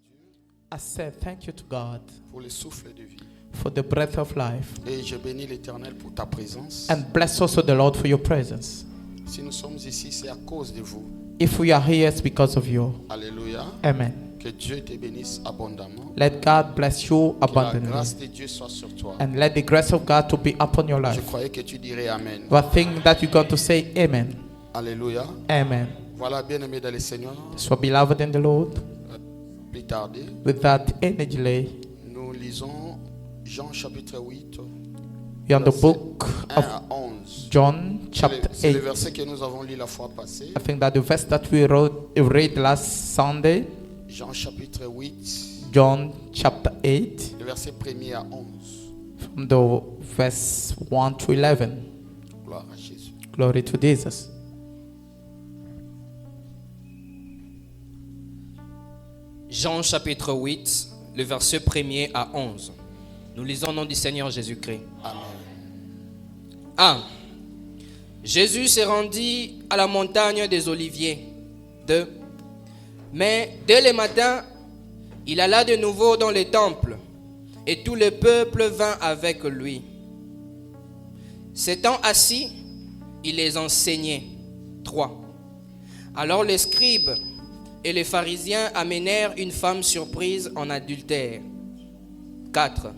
Dieu I said thank you to God pour le souffle de vie. for the breath of life. Et je bénis l'Éternel pour ta présence. And bless also the Lord for your presence. Si nous sommes ici, c'est à cause de vous. If we are here, it's because of you. Alléluia. Amen. Que Dieu te bénisse abondamment. Let God bless you Que la abundantly. grâce de Dieu soit sur toi. And let the grace of God to be upon your Je life. croyais que tu dirais Amen. But think that you're going to say amen. Alléluia. Amen. Voilà, bien-aimés dans le Seigneur. So beloved in the Lord, Plus tarder, without any delay, nous lisons Jean chapitre 8, we are on the versets book 1 of à 11. John chapter C'est le 8. verset que nous avons lu la fois passée. I think that the verse that we read last Sunday, Jean chapitre 8, John chapter 8, le verset 1er à 11. from the verse 1 to 11. Gloire à Jésus. Glory to Jesus. Jean chapitre 8, le verset 1er à 11. Nous lisons au nom du Seigneur Jésus-Christ. Amen. 1. Jésus s'est rendu à la montagne des Oliviers. 2. Mais dès le matin, il alla de nouveau dans le temple, et tout le peuple vint avec lui. S'étant assis, il les enseignait. 3. Alors les scribes et les pharisiens amenèrent une femme surprise en adultère. 4.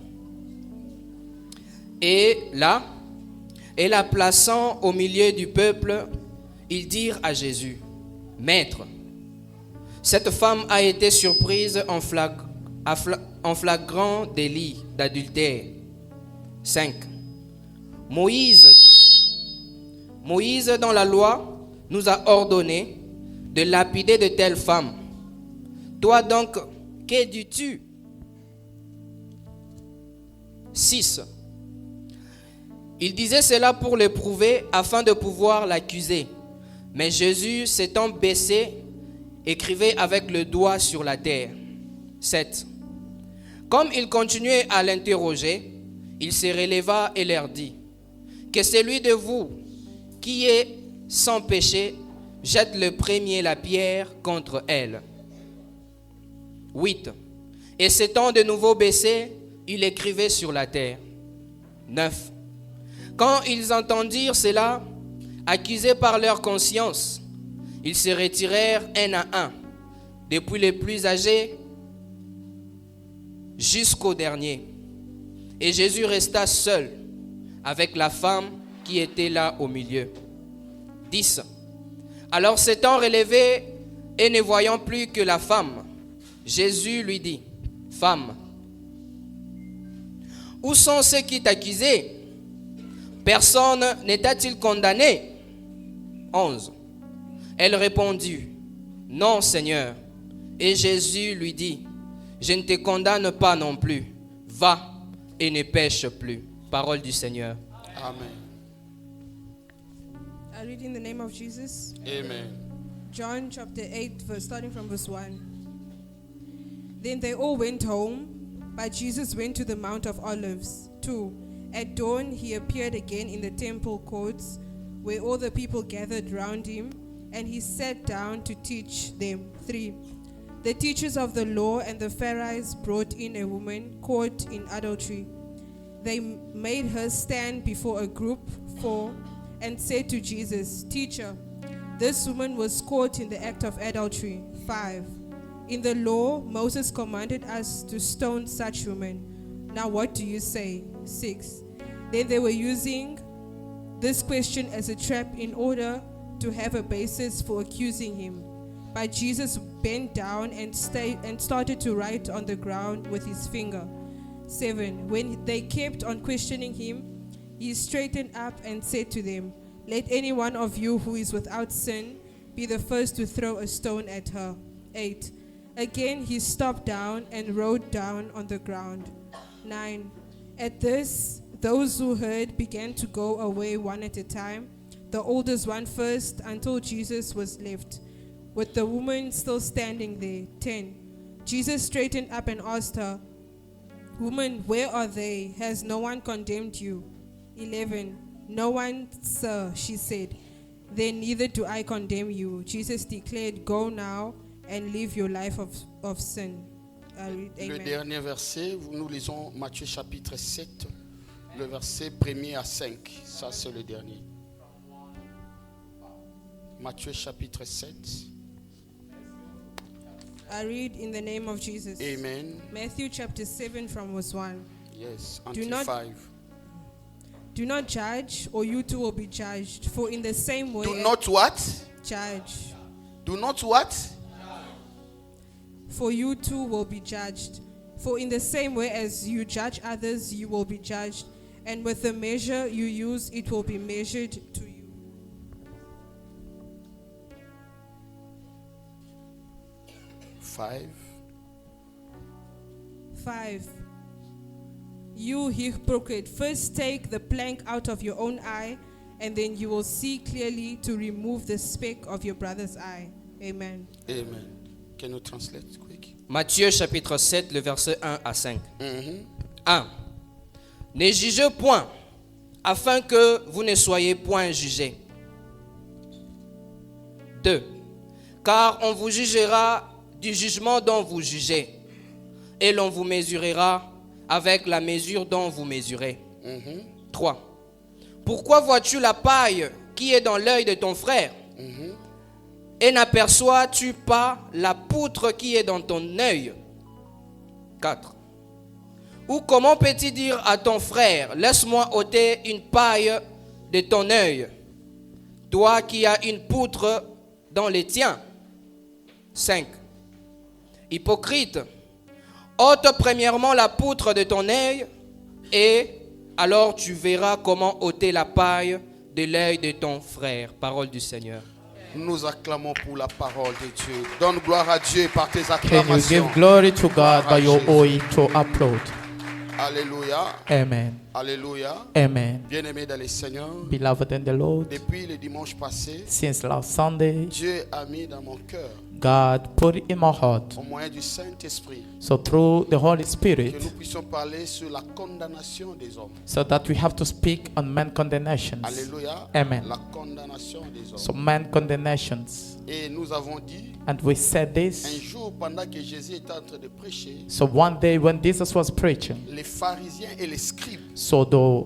Et là, et la plaçant au milieu du peuple, ils dirent à Jésus, « Maître, cette femme a été surprise en flagrant délit d'adultère. » 5. Moïse dans la loi nous a ordonné de lapider de telles femmes. Toi donc, que dis-tu? 6. Il disait cela pour l'éprouver afin de pouvoir l'accuser. Mais Jésus, s'étant baissé, écrivait avec le doigt sur la terre. 7. Comme il continuait à l'interroger, il se releva et leur dit, « Que celui de vous qui est sans péché jette le premier la pierre contre elle. » 8. Et s'étant de nouveau baissé, il écrivait sur la terre. 9. Quand ils entendirent cela, accusés par leur conscience, ils se retirèrent un à un, depuis les plus âgés jusqu'au dernier. Et Jésus resta seul avec la femme qui était là au milieu. 10. Alors s'étant relevé et ne voyant plus que la femme, Jésus lui dit, « Femme, où sont ceux qui t'accusaient? Personne ne t'a-t-il condamné? » 11. Elle répondit, « Non, Seigneur. » Et Jésus lui dit, « Je ne te condamne pas non plus. Va et ne pêche plus. » Parole du Seigneur. Amen. I read in the name of Jesus. Amen. John chapter 8, starting from verse 1. Then they all went home, but Jesus went to the Mount of Olives. 2. At dawn he appeared again in the temple courts, where all the people gathered round him, and he sat down to teach them. 3. The teachers of the law and the Pharisees brought in a woman caught in adultery. They made her stand before a group. 4. And said to Jesus, "Teacher, this woman was caught in the act of adultery." 5. In the law, Moses commanded us to stone such women. Now what do you say? 6. Then they were using this question as a trap in order to have a basis for accusing him. But Jesus bent down and started to write on the ground with his finger. 7. When they kept on questioning him, he straightened up and said to them, "Let any one of you who is without sin be the first to throw a stone at her." 8. Again he stopped down and wrote down on the ground. 9. At this, those who heard began to go away one at a time, the oldest one first, until Jesus was left, with the woman still standing there. 10. Jesus straightened up and asked her, "Woman, where are they? Has no one condemned you?" 11. "No one, sir," she said. "Then neither do I condemn you." Jesus declared, "Go now and live your life of sin." read Le Amen. dernier verset, nous lisons Matthieu chapitre 7, le verset 1er à 5. Ça, c'est le dernier. Matthieu chapitre 7. I read in the name of Jesus. Amen. Matthew chapter 7 from verse 1. Yes, Do until not- 5. Do not judge, or you too will be judged. For in the same way Do not what? judge, Do not what? for you too will be judged. For in the same way as you judge others, you will be judged. And with the measure you use, it will be measured to you. 5. 5. You hypocrite, first take the plank out of your own eye, and then you will see clearly to remove the speck of your brother's eye. Amen. Amen. Can you translate quick? Matthieu chapitre 7, le verset 1 à 5. Mhm. 1. Ne jugez point, afin que vous ne soyez point jugés. 2. Car on vous jugera du jugement dont vous jugez, et l'on vous mesurera avec la mesure dont vous mesurez. 3. Pourquoi vois-tu la paille qui est dans l'œil de ton frère, et n'aperçois-tu pas la poutre qui est dans ton œil? 4. Ou comment peux-tu dire à ton frère, laisse-moi ôter une paille de ton œil, toi qui as une poutre dans les tiens? 5. Hypocrite, ôte premièrement la poutre de ton œil, et alors tu verras comment ôter la paille de l'œil de ton frère. Parole du Seigneur. Nous acclamons pour la parole de Dieu. Donne gloire à Dieu par tes Can you acclamations. give glory to God by your oil to upload? Alléluia. Amen. Alléluia. Amen. Bien-aimés dans le Seigneur, Beloved in the Lord, depuis le dimanche passé, since last Sunday, Dieu a mis dans mon cœur, God put it in my heart, au moyen du Saint-Esprit, so through the Holy que Spirit, nous puissions parler sur la condamnation des hommes. so that we have to speak on man condemnations. Alléluia. Amen. La condamnation des hommes. So man condemnations. Et nous avons dit, And we said un this. jour pendant que Jésus était en train de prêcher, So one day when Jesus was preaching, les pharisiens et les scribes so the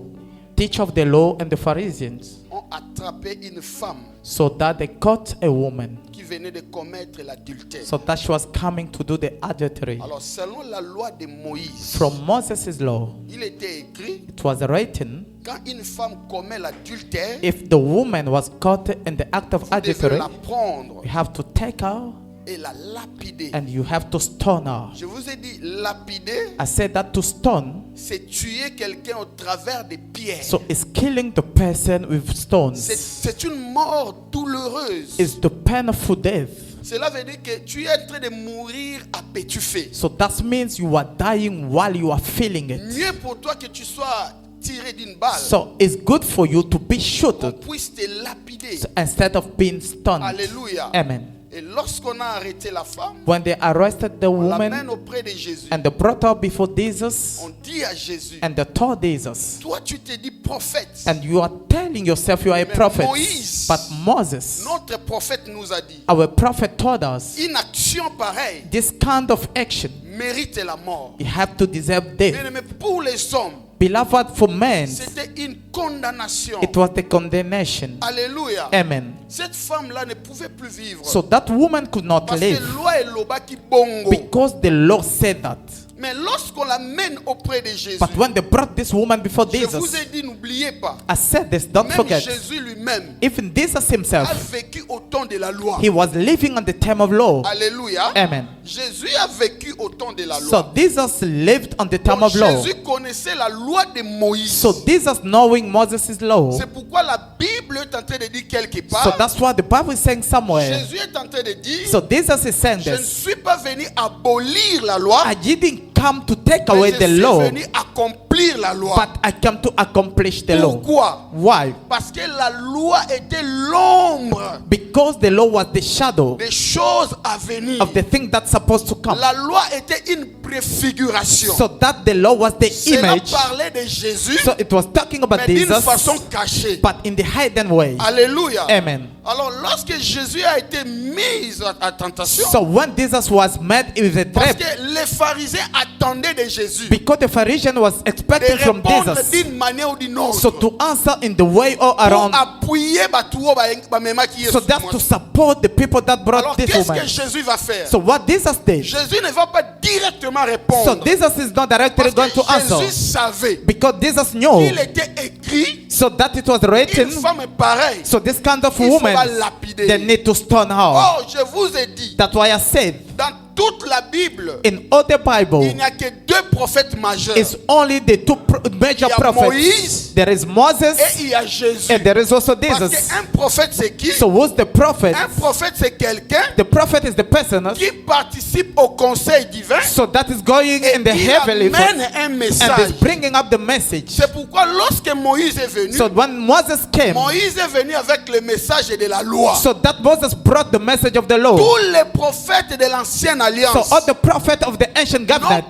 teacher of the law and the Pharisees, ont attrapé une femme so that they caught a woman, qui venait de commettre l'adultère. so that she was coming to do the adultery. Alors, selon la loi de Moïse, From Moses' law, il était écrit, it was written, quand une femme commet l'adultère, if the woman was caught in the act of vous devez adultery, la prendre you have to take her et la lapider. and you have to stone her. Je vous ai dit, lapider, I said that to stone, c'est tuer quelqu'un au travers des pierres. so it's killing the person with stones. C'est une mort douloureuse. It's the painful death. Cela veut dire que tu es en train de mourir à pétuffer. So that means you are dying while you are feeling it. Mieux pour toi que tu sois tiré d'une balle, So it's good for you to be qu'on shot puisse te lapider. instead of being stunned. Alléluia. Amen. Et lorsqu'on a arrêté la femme, When they arrested the on woman l'amène auprès de Jésus. and they brought her before Jesus, On dit à Jésus, and they told Jesus, toi tu te dis prophète. and you are telling yourself you are a Mais prophet. Moïse, But Moses, Notre prophète nous a dit, our prophet, told us une action pareille this kind of action, mérite la mort. you have to deserve death. Bien-aimé, pour les hommes, Beloved, for men, c'était une condamnation. it was the condemnation. Alléluia. Amen. Cette femme-là ne pouvait plus vivre. So that woman could not Parce que live loi et loba qui bongo. because the law said that. Mais lorsqu'on l'amène auprès de Jésus, But when they brought this woman before je vous Jesus, ai dit, n'oubliez pas, I said this, don't même forget, Jésus lui-même even Jesus a himself, vécu au temps de la loi. he was living on the time of law. Alléluia. Amen. Jésus a vécu au temps de la loi. So Jesus lived on the time Donc, of law. Jésus connaissait la loi de Moïse. So Jesus knowing Moses' law. C'est pourquoi la Bible est en train de dire quelque So part. that's what the Bible is saying somewhere. Jésus est en train de dire, So Jesus is saying je ne this. suis pas venu abolir la loi, I didn't come to take mais away je the suis law, venu accomplir accomplir la loi. but I came to accomplish the law. Pourquoi? Why? Parce que la loi était l'ombre Because the law was the shadow des choses à venir. of the thing that's supposed to come. La loi était une préfiguration. So that the law was the Cela image. parlait de Jésus, So it was talking about mais d'une Jesus, façon cachée. but in the hidden way. Alléluia. Amen. Alors, lorsque Jésus a été mis à tentation, So when Jesus was met with a parce trap, que les pharisiens attendaient de Jésus because the Pharisee was de expecting from répondre Jesus, d'une manière ou d'une autre, so to answer in the way or pour around, appuyer batuo bamema qui est so sous that's moi. to support the people that brought Alors, this qu'est-ce woman. que Jésus va faire? So what Jesus did, Jésus ne va pas directement so répondre. Jesus is not directly Parce going que to answer, Jésus savait because Jesus knew, qu'il était écrit, so that it was une written, femme pareille, so this kind of il woman, faudra lapider. they need to stone her. Oh, je vous ai dit, That's why I said, dans toute la Bible, in all the il Bible, n'y a que deux prophètes majeurs. it's only the two major Il y a prophets. Moïse There is Moses, et il y a Jésus. and there is also Parce Jesus. qu'un prophète, c'est qui? So who's the prophet? Un prophète, c'est quelqu'un The prophet is the person qui participe au conseil divin so that is going et in the il heavenly amène un and is message. bringing up the message. C'est pourquoi lorsque Moïse est venu, So when Moses came, Moïse est venu avec le message de la loi. so that Moses brought the message of the law. Tous les prophètes de l'ancienne So alliance all the prophets of the ancient n'ont covenant,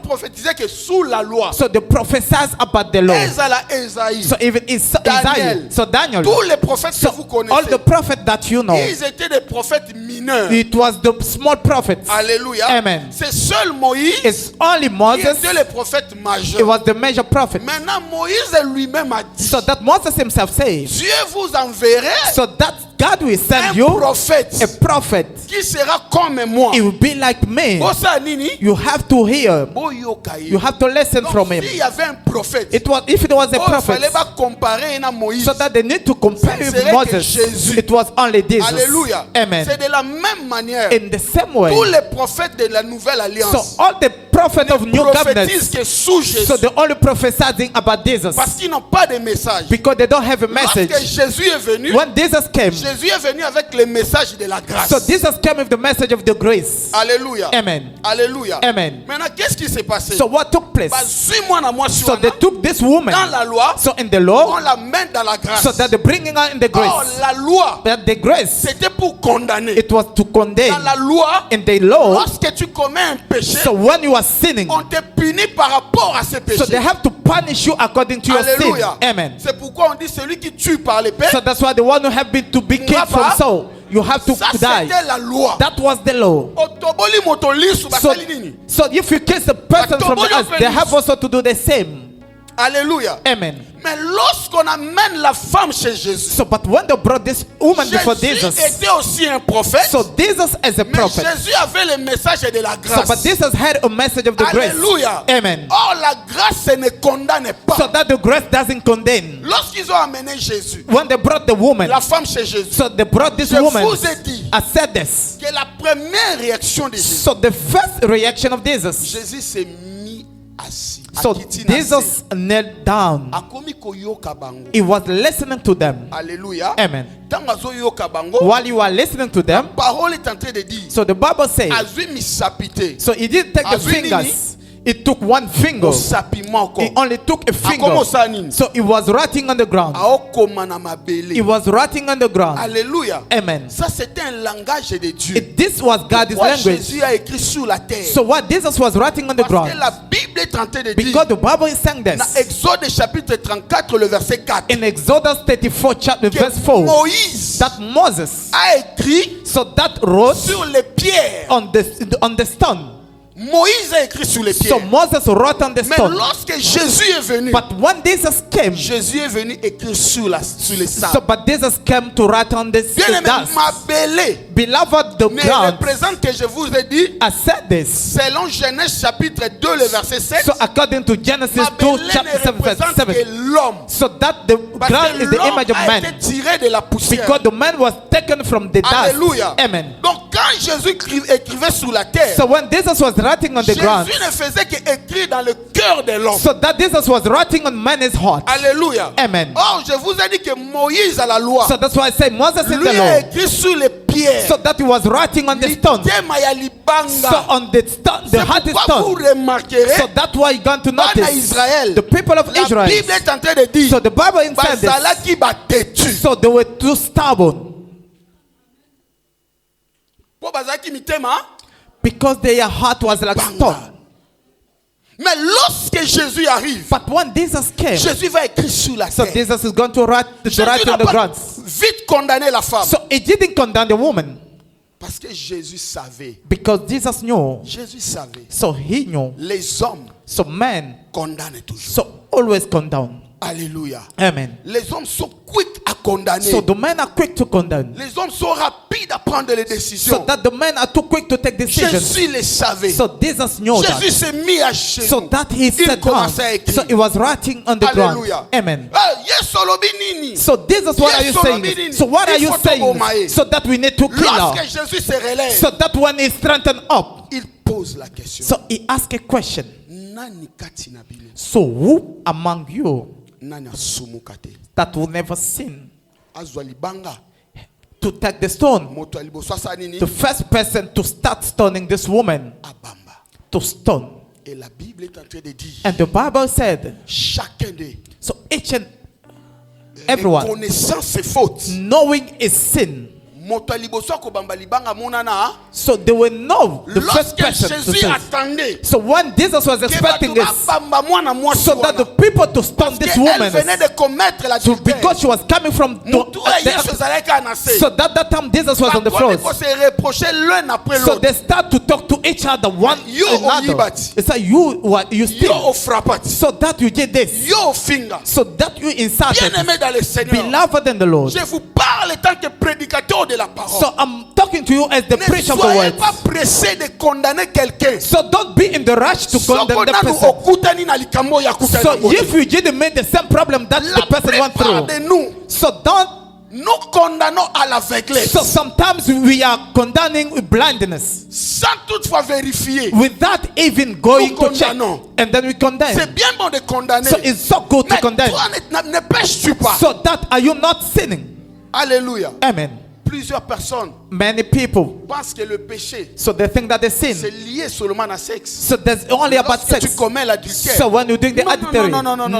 prophétisé que sous la loi. so they prophesied about the law. Ezala, Esaïe, So even Daniel. Isaiah, so Daniel, tous les prophètes que so vous all connaissez, the prophets that you know, ils étaient des prophètes mineurs. it was the small prophets. Alléluia. Amen. C'est seul Moïse It's only qui Moses. était le prophète It majeur. was the major prophet. Maintenant, Moïse lui-même a dit, So that Moses himself said, Dieu vous enverrait so that God will send un you prophète a prophet. qui sera comme moi. It will be like me. Bosa nini? You have to hear. Boyoka ye. You have to listen Donc, from him. s'il y avait un prophète, It was if it was a il prophet, fallait pas comparer à Moïse. so that they need to compare Ce with serait que Moses. Jésus. It was only Jesus. Alléluia. Amen. C'est de la même manière. In the same way, Tous les prophètes de la nouvelle so alliance all the prophets of new prophétisent covenant, que sous Jésus. so they only prophesizing about Jesus Parce qu'ils n'ont pas de message. because they don't have a message. Lorsque Jésus est venu, When Jesus came, Jésus est venu avec le message de la grâce. so Jesus came with the message of the grace. Alléluia. Amen. Alléluia. Amen. Maintenant, qu'est-ce qui s'est passé? So what took place? Bah, suis-moi dans moi sur So they took this woman, dans la loi, so in the on law, la met dans la grâce. so that they're bringing her in the Oh, grace. la loi, But the grace, c'était pour condamner. it was to condemn. Dans la loi, In the law, lorsque tu commets un péché, so when you are sinning, on te punit par rapport à ce so péché. they have to punish you according to your sin. Alléluia. Amen. C'est pourquoi on dit celui qui tue par l'épée, So that's why the one who have been to be killed from soul, you have to ça die. c'était la loi. That was the law. Otoboli motolisu So, basali nini? so if you kiss a person from the earth, they have also to do the same. Alléluia. Amen. Mais lorsqu'on amène la femme chez Jésus, So, but when they brought this woman before Jésus Jesus, était aussi un prophète, so Jesus as a mais prophet. Jésus avait le message de la So, grâce. but Jesus had a message of the grace. Alléluia. Amen. Or, la grâce ne condamne pas. So that the grace doesn't condemn. Lorsqu'ils ont amené Jésus, When they brought the woman, la femme chez Jésus, so they brought this je woman. vous ai dit I said this. que la première réaction de Jésus, So the first reaction of Jesus. Jésus s'est mis assis. So Akiti na se. Jesus knelt down. Akomi koyoka bango. He was listening to them. Alléluia. Amen. Tango azoyoka bango, While you are listening to them, parole est en train de dire, so the Bible says, azui misapite, so he didn't take the Azui nini? fingers. He took one finger. osapima He ko. only took a finger. Akomo sa nini? So he was rotting on the ground. Aokoma na mabele. He was rotting on the ground. Alléluia. Amen. Ça c'était un langage de Dieu. This was God's Pourquoi language. Jésus a écrit sur la terre? So what Jesus was writing on the Parce que ground, la Bible est en train de dire, because the Bible is saying dans this Exode chapitre 34, le verset 4, in Exodus 34 chapter verse que 4, Moïse that Moses, a écrit so that wrote sur les pierres. on the stone. Moïse a écrit sur les So pierres. Moses wrote on the Mais stone. lorsque Jésus est venu, But when Jesus came, Jésus est venu écrire sur les sables. so but Jesus came to write on the Bien aimé, dust. ma belée Beloved, the me ground, représente que je vous ai dit, I said this. selon Genèse chapitre 2, le verset 7, So according to Genesis ma 2 belée chapter ne 7 verse représente 7, que l'homme. so that the Parce ground que is the l'homme image of a été man, tiré de la poussière. because the man was taken from the dust. Alléluia. Amen. Donc quand Jésus écrivait sur la terre, So when Jesus was writing on the ground, Jésus ne faisait qu'écrire dans le cœur de l'homme. so that Jesus was writing on man's heart. Alléluia. Amen. Or, je vous ai dit que Moïse à la loi, So that's why I say Moses in lui the a law. écrit sur les pierre. So that he was writing on the stone. Litema ya So libanga. on the stone, the C'est hard pourquoi vous stone. remarquerez, So that's why you're going to bana notice Israël, the people of la Israel. Bible est en train de dire, So the Bible inside this. bazalaki batêtu. So they were too stubborn Po bazalaki mitema. because their heart was like stone. Mais lorsque Jésus arrive, But when Jesus came, Jésus va écrire sur la so terre. Jesus is going to write Jésus on n'a the pas ground. vite condamné la femme. So he didn't condemn the woman Parce que Jésus savait. because Jesus knew. Jésus savait. So he knew. Les hommes So men, condamnent toujours. so always condemn. Alléluia. Amen. Les hommes sont quick à condamner. So the men are quick to condemn. Les hommes sont rapides à prendre les So décisions. that the men are too quick to take decisions. Jésus les savait. So Jesus knew that. Jésus s'est mis à genoux. So that he Il sat down. commençait à écrire. So he was writing on the Alléluia. ground. Amen. Ah, yes, olobi nini. So this is what are you saying? So what are you saying? So that we need to kill Lorsque her. Jésus se relève, So that when he strengthened up, il pose la question. so he asked a question. Nani kati na bino? So who among you Nani asumuka te? that will never sin Azwa libanga. to take the stone? Moto ya liboso asa nini? The first person to start stoning this woman, Abamba. to stone. Et la Bible est en train de dire, And the Bible said, chacun d'eux, so each and everyone, connaissant ses fautes, knowing his sin, moto ya liboso akobamba libanga monana. so they will know the first Lorsque person to Jésus sin. attendait So when Jesus was que expecting bato this, babamba mwana mwasi so that the wana, people to stone this elle woman, venait de commettre la so because she was coming from Mutu ya Yesu ezalaki anase. so that time Jesus was on the Bakomi floor. ko se reprocher l'un après So l'autre. they start to talk to each other one You another. oyibati. It's like you Yo steal. ofrapati. So that you did this. Yo finga. So that you insulted. Bien-aimé dans le Seigneur. Beloved in the Lord. Je vous parle en tant que prédicateur de la parole. So I'm talking to you as the Ne preacher of the soyez word. pas pressé de condamner quelqu'un. So don't be in the rush to condemn the Soko nanu person. okutani na likambo ya kutani So na bote. if you didn't make the same problem that La the person went plupart through, de nous, so don't. nous condamnons à l'aveuglette. So sometimes we are condemning with blindness Sans toutefois vérifier. without even going Nous to check, condamnons. and then we condemn. C'est bien bon de condamner. So it's so good to Mais condemn. toi ne pêches-tu pas? So that are you not sinning? Alléluia. Amen. Plusieurs personnes Many people, pensent que le péché, so they think that they sin. c'est lié seulement à sexe. So there's only about Lorsque tu sex. commets l'adultère. So when you're doing the Non, adultery,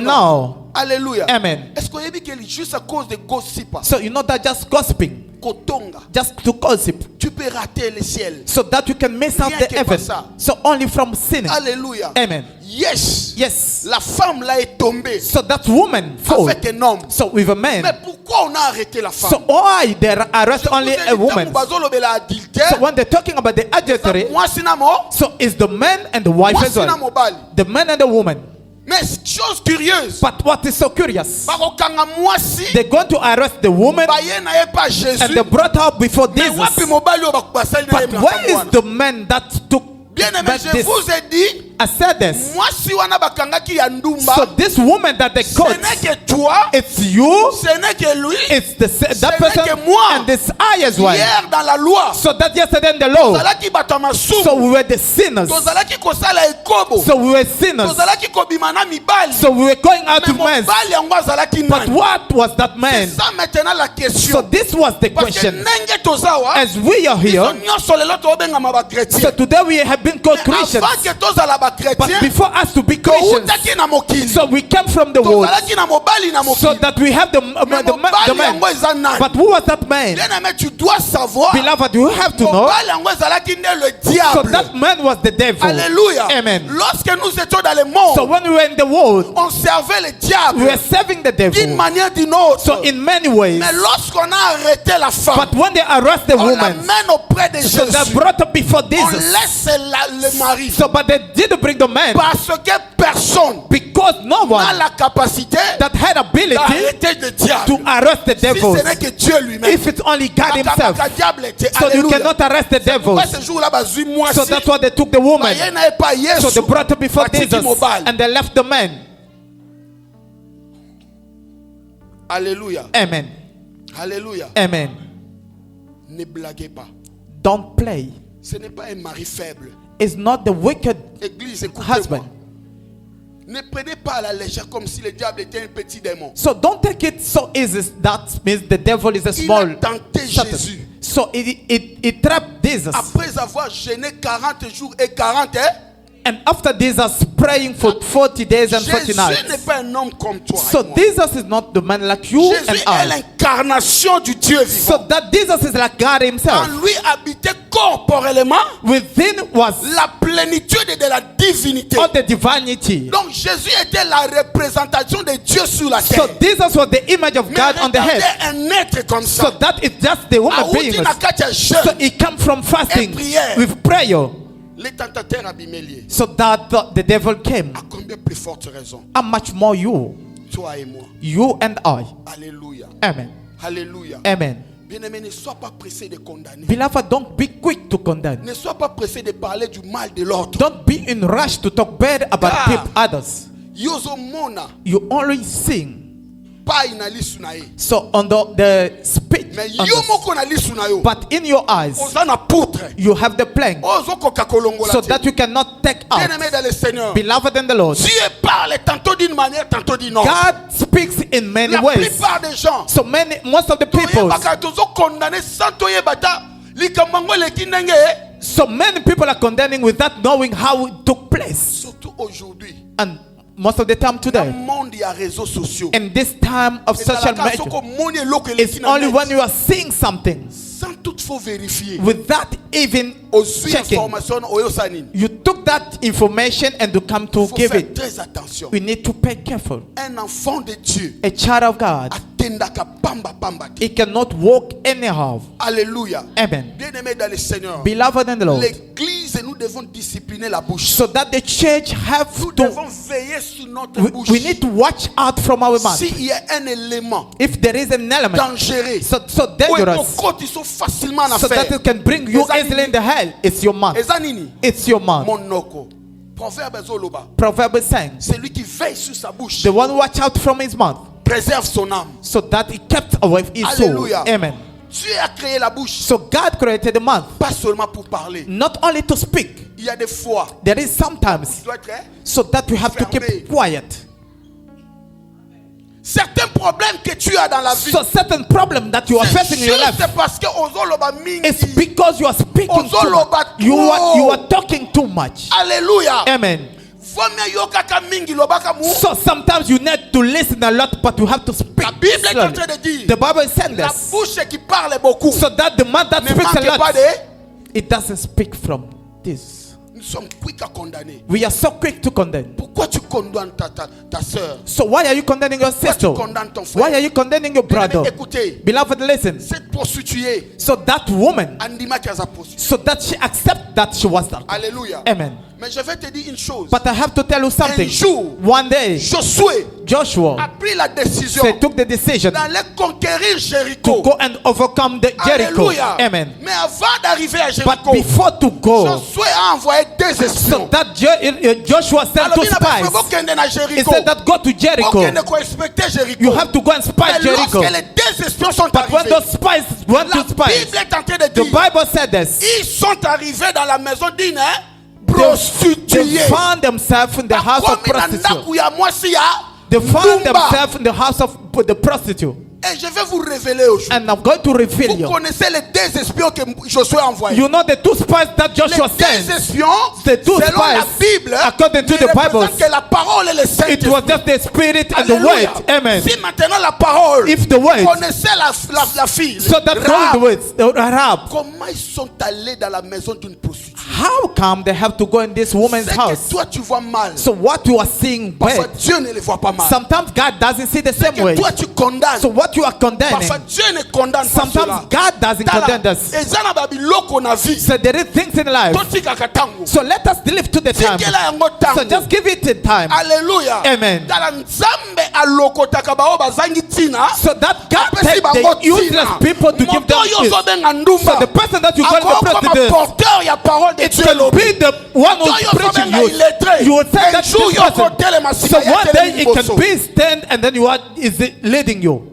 non. Alléluia. Amen. Est-ce qu'on a dit que juste à cause de gossip, So you know that just gossiping, kotonga, just to gossip, tu peux rater le ciel. so that you can miss out Rien the que heaven. par ça. So only from sinning. Alléluia. Amen. Yes. Yes. La femme là est tombée So that woman fall. avec un homme. So with a Mais man. pourquoi on a arrêté la femme? So why they arrest only a woman? So when they're talking about the adultery, Moi sinamo, so it's the man and the wife moi as well. sinamo bali. The man and the woman. Mais chose curieuse, But what is so curious, bakokanga mwasi, they're going to arrest the woman baye na ye pas Jésus. and they brought her before Mais Jesus. wapi mobali oyo bakubasali na ye But where is makambo the man that took Bien-aimé, back je this? vous ai dit, I said this. mwasi wana bakangaki ya ndumba, So this woman that they ce caught, n'est que toi, it's you, ce n'est que lui. it's that n'est person, que moi. and this I as well. Hier dans la loi, So that yesterday in the law, tozalaki bato ya masumu, so we were the sinners. tozalaki kosala ekobo, So we were sinners. tozalaki kobima na mibali. So we were going out to Mais men. mobali yango azalaki But nani? what was that man? C'est ça maintenant la So question. this was the Parce que question. ndenge tozawa, As we are biso here, nyonso lelo tobengama so bakretien. today we have been called Christians. Avant que tozala But bakretien, before us to be Christians, toutaki na mokili. so we came from the world, Tozalaki na mobali na so mokili. that we have the Mais man. mobali yango eza nani? But who was that man? Bien-aimé, tu dois savoir. Beloved, you have to know. Mobali yango ezalaki nde le So diable. that man was the devil. Alléluia. Amen. Lorsque nous étions dans le So monde, when we were in the world, on servait le we diable were serving the d'une devil. manière ou d'une autre. So in many ways, Mais lorsqu'on a arrêté la femme, but when they arrest the on woman, l'amène auprès de so they Jésus. brought her before On Jesus. laisse le mari. So but they didn't bring the man Parce que personne because no n'a one la capacité that had ability d'arrêter le diable. to arrest the Si devils. ce n'est que Dieu lui-même. If it's only God himself, Makamaka diable était. so you Alléluia. cannot arrest the devils. Pourquoi ce jour-là, bazui moi So that's why they took the woman. Baye na ye pas Yesu. So they brought her before Batiki Jesus mobile. and they left the man. Alléluia. Amen. Alléluia. Amen. Ne blaguez pas. Don't play. Ce n'est pas un mari faible. It's not the wicked Église, écoutez-moi. husband. Ne prenez pas à la légère comme si le diable était un petit démon. So don't take it so easy. That means the devil is a Il a small tenté Satan. Jésus. So it trapped Jesus. Après avoir jeûné 40 jours et 40 And after Jesus praying for 40 days and 40 Jésus nights. n'est pas un homme comme toi. So et moi. Jesus is not the man like you and Jésus est I. l'incarnation du Dieu So vivant. that Jesus is like God En himself. lui habitait corporellement Within was la plénitude de la divinité. all the divinity. Donc Jésus était la représentation de Dieu sur la So terre. Jesus was the image of Mais God on the regardez head. un être comme So ça. that is just the human being. Aouti Nakatia So jeune. it comes from fasting Et prière. with prayer. Les tentateurs Abiméliés. So that the devil came. À combien plus forte raison? How much more you? Toi et moi. You and I. Alléluia. Amen. Alléluia. Amen. Bien-aimé, ne sois pas pressé de condamner. Beloved, don't be quick to condemn. Ne sois pas pressé de parler du mal de l'autre. Don't be in rush to talk bad about others. Yozo mona You only sing. pa inali sunaye. So on the speech, Mais on yo the- moko na li sunayo. but in your eyes, Oza na poutre. you have the plank Ozo koka kolongola so te. that you cannot take out. Bien-aimé dans le Seigneur. Beloved in the Lord, Dieu parle tantôt d'une manière, tantôt d'une autre. God speaks in many La ways. plupart des gens. Most of the people, Toyebaka tozo condamné sans toyebata. Likambango leki ndenge. so many people are condemning without knowing how it took place. Surtout aujourd'hui. And most of the time Dans le today, monde, il y a réseaux sociaux. in this time of social media, it's only when you are seeing something Sans toutefois vérifier. without even Aux checking. informations, oyo sanini. You took that information and you come to Il faut give faire it. très attention. We need to pay careful. Un enfant de Dieu A child of God, atendaka pamba pamba te. he cannot walk anyhow. Alléluia. Amen. Bien-aimé dans le Seigneur. Beloved in the Lord, L'église, nous devons discipliner la bouche. so that the church have Nous to, devons veiller sur notre bouche. we need to watch out from our mouth. S'il y a un élément If there is an element dangereux, so dangerous, ils sont facilement en so that affaire. it can bring you Ezanini. easily in the hell, it's your mouth. Ezanini, It's your mouth. monoko. Proverbe zoloba. Proverbs saying, Celui qui veille sur sa bouche the one watch out from his mouth, préserve son âme. so that he kept away his soul. Alléluia. Amen. Dieu a créé la bouche, So God created the mouth, pas seulement pour parler. not only to speak. Il y a des fois, There is sometimes il doit être so that we have to keep Fermé. quiet. certains problèmes que tu as dans la vie. So certain problem that you are C'est facing in your life, juste parce que ozoloba it's mingi. because you are speaking too much. Ozoloba You trop. are talking too much. Alléluia. Amen. Vomia yokaka mingi lobaka mu. So sometimes you need to listen a lot, but you have to speak La Bible est en slowly. train de dire, The Bible said la this, bouche qui parle beaucoup so that the man that ne speaks a manque pas lot, de. it doesn't speak from this. Nous sommes quick à condamner. We are so quick to condemn. Pourquoi tu condamnes ta soeur? So why are you condemning your Pourquoi sister? tu condamnes ton frère? Why are you condemning your brother? Écoutez, Beloved, listen. cette prostituée, So that woman, Andima qui a sa prostituée. so that she accept that she was that. Alléluia. Amen. Mais je vais te dire une chose. But I have to tell you something. Un jour, One day, Josué Joshua a pris la décision they took the decision d'aller conquérir to Jéricho. go and overcome the Jericho. Alléluia. Amen. Mais avant d'arriver à But Jéricho, before to go, Josué a envoyé deux so espions. that Joshua sent Alors, two il a dit, spies. faut qu'on aille à He Jéricho. said that go to Faut Jericho. qu'on inspecter Jéricho. You have to go and spy Mais lorsque Jericho. les deux espions sont But when arrivés, those spies went la to spies, Bible est en train de the dire, Bible said this. ils sont arrivés dans la maison d'une They prostituée. found themselves in the house of prostitute. They found themselves in the house of the prostitute. Et je vais vous révéler aujourd'hui. And I'm going to reveal Vous you. connaissez les deux espions que Josué a envoyés. You know the two spies that Les Joshua deux sent. espions, The two selon la spies, Bible, according to ne the Bible, représentent que la parole et le It Saint-Esprit. was just the spirit and the Alléluia. word. Amen. Si maintenant la parole, If the word, connaissait la fille, so that Rahab, going the words, Rahab, comment ils sont allés dans la maison d'une prostituée? how come they have to go in this woman's C'est house? que toi tu vois mal. So what you are seeing Parfois bad, Dieu ne les voit pas mal. sometimes God doesn't see the C'est same que way. toi tu condamnes. So what you are condemning, Parfois Dieu ne condamne pas cela. sometimes God doesn't condemn us. Ezana babiloko na vie. So there is things in life. Totika katango. So let us live to the time. Tikela yango tango. So just give it the time. Alléluia. Amen. Tala nzambe alokotaka bao bazangi tina. So that God Apesi takes bango the useless tina. people to give them Moto yo peace. zobenga ndumba. So the person that you call the Ako kama president, porteur ya parole de it Dieu can lobi. be the one Moto who's yo preaching zobenga you. illettré. You will say Un that jour this yo person. kotele masika So ya one tele day it liboso. can be stand and then you are is it leading you.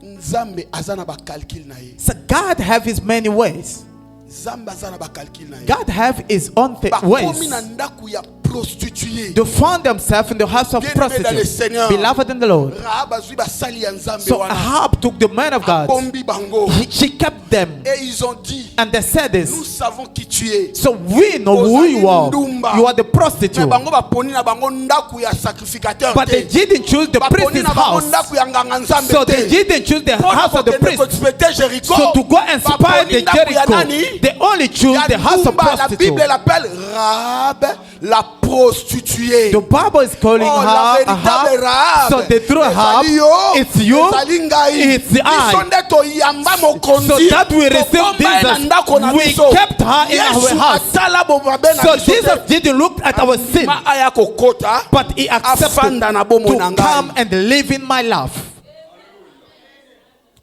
Nzambe azana ba calcul na ye. So God have his many ways. Nzambe azana ba calcul na ye. God have his own ways. Bakomi na ndaku ya prostituées. They found themselves in the house of Bien-aimés dans le prostitutes. Seigneur. Beloved in the Lord. Rahab azwi basali ya Nzambe So wana. Ahab took the man of God. Abombi bango. She kept them. Et ils ont dit, And they said nous this. savons qui tu es. So we know who you are. You are the prostitute. Mais bango baponi na bango ndaku ya sacrificateur But they te. didn't choose the Baponi priest's na bango house. ndaku ya nganga Nzambe So te. they didn't choose the Mpona house of the kokende priest. koexploiter Jéricho, So to go and spy baponi the ndaku ya Jericho, nani? they only choose Ya the house of Ndumba, la Bible prostitute. l'appelle Rahab la prostituée. The Bible is calling Oh, la her véritable Ahab. Rahab. So the true Ahab, Ezali yo, it's you, ezali ngai. it's I. Biso nde toyamba mokonzi. So that we receive Tobomba ye na Jesus, ndako na we biso. kept her in our Yesu house. atala bomabe na So biso te. Jesus didn't look at our sin, Ma aya kokota, but he accepted afanda na bomo na to ngai. come and live in my life.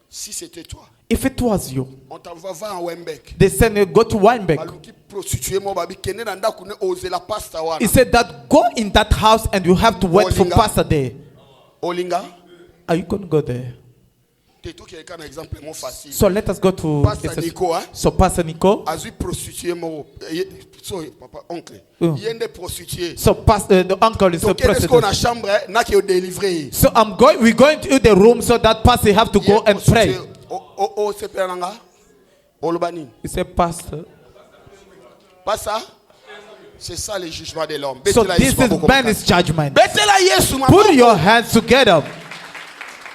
Si c'était toi, If it was you, on t'envoie voir en Wembeck. they said go to Weinberg. Baluki prostituée mo babi kende na ndako ne oze la pasta wana. He said that go in that house and you have to wait for Olinga. pastor there. Olinga, Are you going to go there? t'es tout quelqu'un un exemple mon facile. So let us go to Pastor Nico, hein? So Pastor Nico. Azui prostituée mo. Sorry, papa, oncle. Mm. Yende prostituée. So Pastor, the uncle is a Donc qu'est-ce qu'on prostitute. a chambre na qui est délivré. So we're going to the room so that pastor have to go and pray. Oh, c'est pas nanga. Olobani. He said, Pastor. Pas ça. C'est ça le jugement de l'homme. So Betela this Yesu is maboko man's judgment. Betela Yesu Put maboko. your hands together.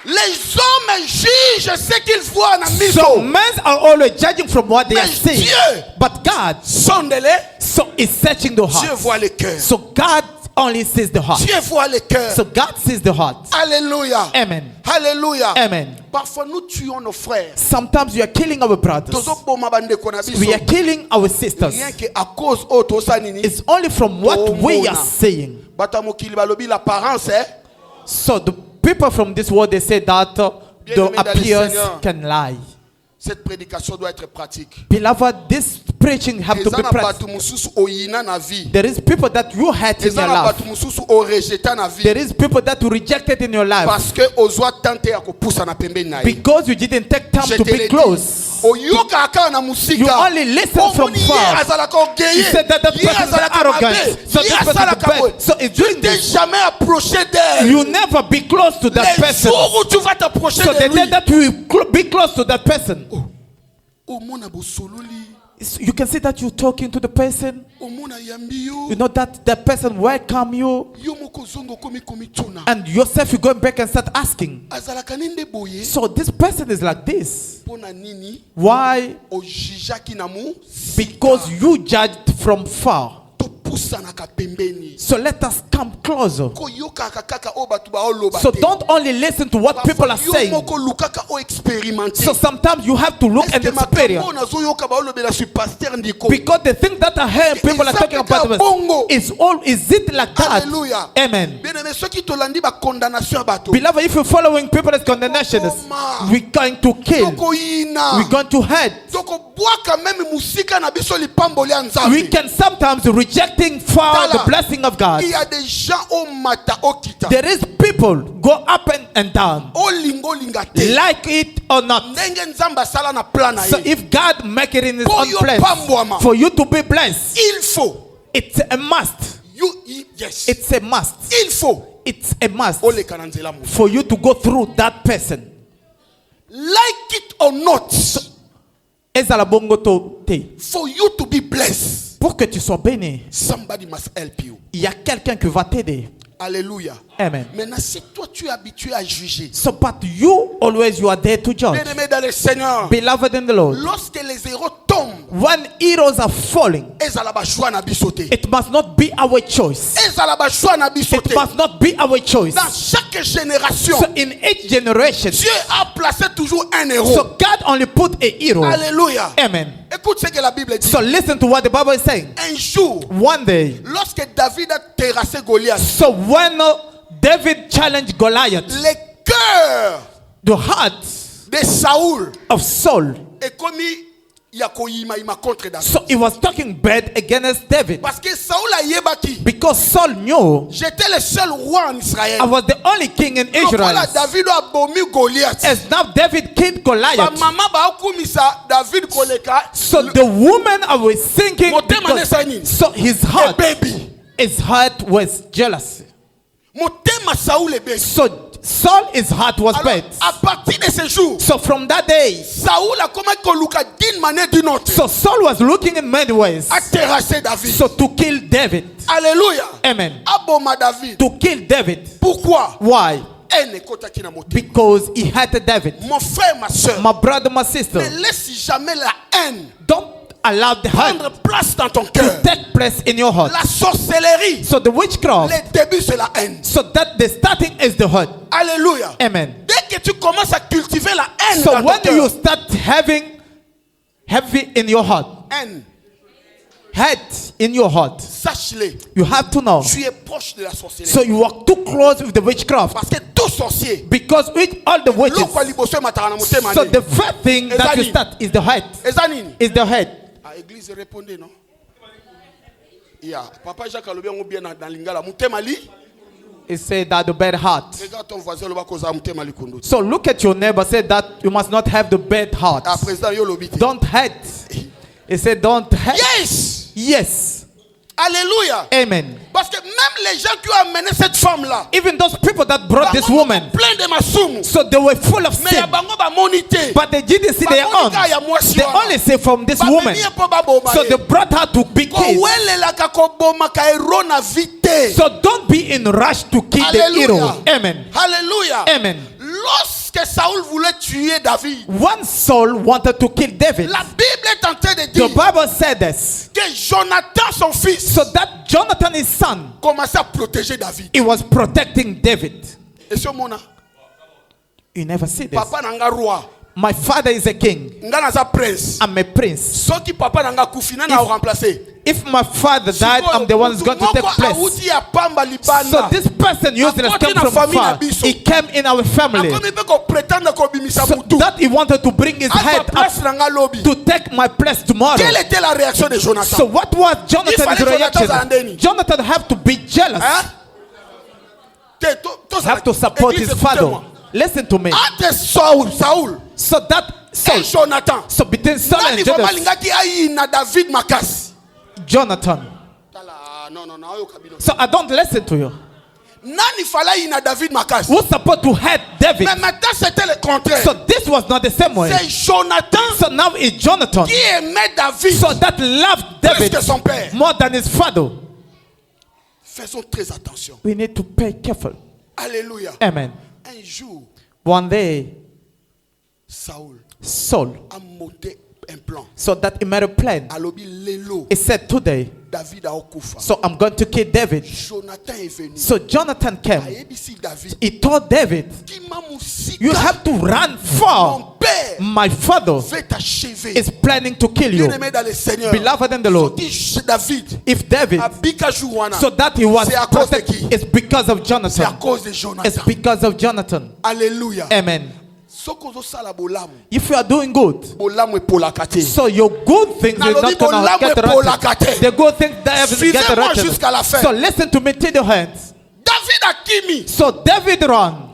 Les hommes jugent ce qu'ils voient na So miso. men are always judging from what they are Mais seeing. Dieu But God, sondez-les. so is searching the Dieu heart. voit le cœur. So God only sees the heart. Dieu voit le cœur. So God sees the heart. Alléluia. Amen. Alléluia. Amen. Parfois nous tuons nos frères. Sometimes we are killing our brothers. Tozoboma bandeko na biso. We are killing our sisters. Rien que à cause auto sanini. It's only from what we are saying. Bata mokili balobi l'apparence hein. So the people from this world, they say that the Bien-aimés dans le appearance Seigneur. can lie. Cette prédication doit être pratique. Beloved, this preaching have to be Ezana practiced. batu mususu oyina na vie. There is people that you hate in your Ezana life. batu mususu orejeta na vie. There is people that you rejected in your life Parce que ozwa tante ya kopusa na pembeni na ye. because you didn't take time Je to te be l'ai close. dit. Oyoka aka na musika. You only listen from Omoni ye far. azalaka orgueilleux. You said that the Ye person is azalaka arrogant. mabe. So Ye this person is azalaka bad. boye. So it's doing Tu t'es this. jamais approché d'elle. You never be close to that Les person. jours où tu vas t'approcher So de the day lui. that you will be close to that person, Omona bosololi. you can see that you're talking to the person. Omona yambi yo. You know that the person welcome you, Yo moko zongo komi tuna. and yourself you going back and start asking. Azalaka ninde boye. So this person is like this. Pona nini. Why? Ojijaki na mu. Because you judged from far. Topusanaka pembeni. So let us come closer. Koyoka kaka o batu ba oloba So te. don't only listen to what people are Yo saying. moko lukaka o expérimenter. So sometimes you have to look and experience. Because the thing that I hear people are talking about is it like that? Hallelujah. Amen. Bien-aimé, ceux qui Tolandi ba condamnation bato. Beloved, if you're following people's condemnation, we're going to kill. Toko ina. We're going to hurt. Toko bwaka même musika na biso lipamboli ya We Nzambe. can sometimes rejecting far the blessing of God. Il y a des gens au mata au kita. There is people go up and down, O lingo linga te. like it or not. Ndenge Nzamba sala na plan na So ye. if God make it in His For own you place pambwama. for you to be blessed, Il faut. it's a must. Yes. It's a must. Il faut. It's a must Oleka na nzela mu. for you to go through that person. Like it or not. Ezala bongo to te. For you to be blessed. Pour que tu sois béni, Somebody must help you. il y a quelqu'un qui va t'aider. Alléluia. Amen. Maintenant, si toi tu es habitué à juger, So, but you always you are there to judge. bien-aimé dans le Seigneur, Beloved in the Lord, lorsque les héros tombent, when heroes are falling, ezala ba choix na biso te. it must not be our choice. Ezala ba choix na biso It te. must not be our choice. Dans chaque génération, So in each generation, Dieu a placé toujours un héros. so God only put a hero. Alléluia. Amen. Écoute ce que la Bible dit. So listen to what the Bible is saying. Un jour, One day, lorsque David a terrassé Goliath, so when David challenged Goliath, le cœur the heart de Saoul of Saul, est commis yakoyima ima contre David. so he was talking bad against David. Parce que Saoul a yebaki. Because Saul knew J'étais le seul roi en Israël. I was the only king in Donc voilà, Israel. David a bomi Goliath. As now David killed Ba Goliath. mama ba akumisa David koleka. So the woman I was thinking, Motema because, nesa nini? so his A heart, baby. his heart was jealousy. Motema Saoul ebeli. So Saul, his heart was Alors, bad. à partir de ce jour, So from that day, Saoul a commencé à luka d'une manière d'une autre. so Saul was looking in many ways À terrasser David. so to kill David. Alléluia. Amen. Aboma David. To kill David. Pourquoi? Why? Elle kota kina motema. Because he hated David. Mon frère, ma soeur, My brother, my sister, ne laisse jamais la haine don't allow the prendre heart place dans ton to cœur. take place in your heart. La sorcellerie, So the witchcraft, le début c'est la haine. so that the starting is the heart. Alléluia. Amen. Dès que tu commences à cultiver la haine So dans ton when you cœur, start having heavy in your heart, haine, hate in your heart, sache-le, you have to know. tu es proche de la sorcellerie. So you walk too close with the witchcraft. Parce que tout sorcier, Because with all the witches, loko liboso mataka na motema so ne. the first thing that you Ezali. start is the heart. Eza nini? Is the head. Ah, église répondez non? Yeah, papa Jacques alobi yango bien dans lingala motema li. It said that the bad heart. Regarde ton voisin loba koza motema li kundu. So look at your neighbor. Say that you must not have the bad heart. Ah, président yo lobi te. Don't hate. It said don't hate. Yes. Yes. Alléluia. Amen. Parce que même les gens qui ont amené cette femme-là, Even those people that brought this woman, plein de masumu, so they were full of mais ya sin, bango ba monité. but they didn't see their own. They only say from this woman. So they brought her to be killed. Kowelelaka kobomaka hero na vite. So don't be in rush to kill the hero. Amen. Alléluia. Amen. Lorsque Saoul voulait tuer David, One Saul wanted to kill David. la Bible est en train de The dire Bible said this. que Jonathan, son fils, So that Jonathan, his son, commençait à protéger David. he was protecting David. Et ce mona, You never see this. papa nanga roi, My father is a king. nga naza prince. I'm a prince. Soki papa nanga kufina na remplacer. If my father died, I'm the one who's going to take place. So this person useless came from far. He came in our family. So that he wanted to bring his head up to take my place tomorrow. Quelle était la réaction de Jonathan? So what was Jonathan's reaction? Jonathan have to be jealous. Have to support his father. Listen to me. Entre Saul, So that et Jonathan. so between Saul Nani and Jonathan, balingaki ayi na David makasi. Jonathan. Non. So I don't listen to you. Nani fala yi na David makasi. Who's supposed to hate David? Mais maintenant c'était le contraire. So this was not the same way. C'est Jonathan So now it's Jonathan. qui aimait David So that loved plus David que son père. more than his father. Faisons très attention. We need to pay careful. Alléluia. Amen. Un jour, One day, Saul Saul, a monté un plan. so that he made a plan. Alobi lelo, He said, today, David a okufa. so I'm going to kill David. Jonathan est venu. So Jonathan came. Ayebisi David. He told David, Kima musika. you have to run far. Mon père My father veut t'achever. is planning to kill you. Bien-aimé dans le Seigneur. Beloved in the Lord. Soki David If David, abika jouana. so that he was C'est à cause de protected, qui? it's because of C'est à Jonathan. cause de It's Jonathan. because of Jonathan. Alléluia. Amen. Soko zo sala bolamu. If you are doing good, Bolamu epolakate. so your good things will not gonna get rotten. The good things that have get Suivez-moi jusqu'à la fin. rotten. So listen to me till the end. David a kimi. So David ran.